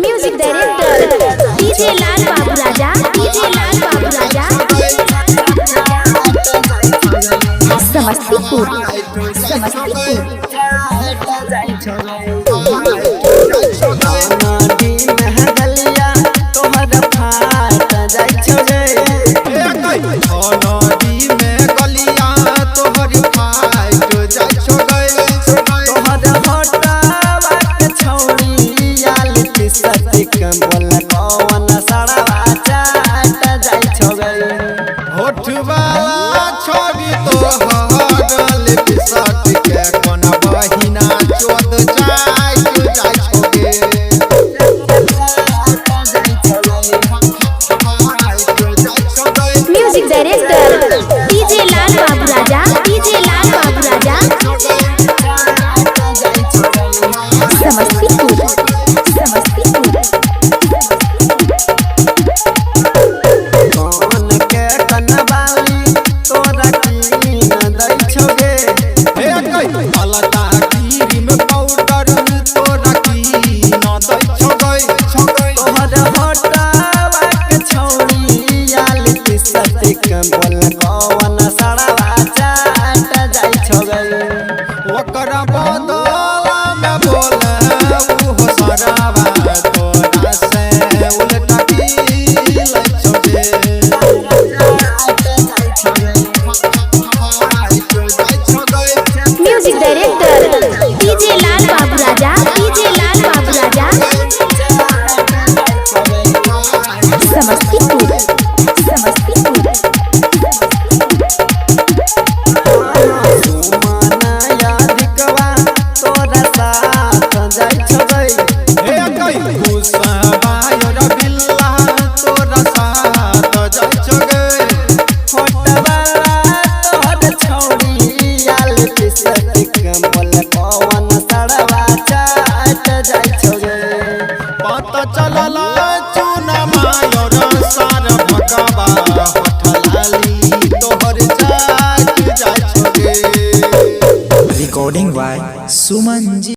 Music director DJ लाल बाबू राजा, DJ लाल बाबू राजा, समस्तीपुर समस्तीपुर। छोड़ी तो हरल बिसट के कोना बहिना चोद जाय छोगे म्यूजिक डायरेक्टर डीजे लाल बाबू राजा, डीजे लाल बाबू राजा, समस्तीपुर समस्तीपुर। ओकरा बदला में बोले उ सरावा तोरा से उल्टा की छोगे म्यूजिक डायरेक्टर डीजे लाल बाबू राजा, डीजे लाल बाबू राजा, समस्तीपुर समस्तीपुर। पता चलला चुना मायर सार भगवा होठलाली तोहर जाग जाय छोगे। Recording by Suman ji.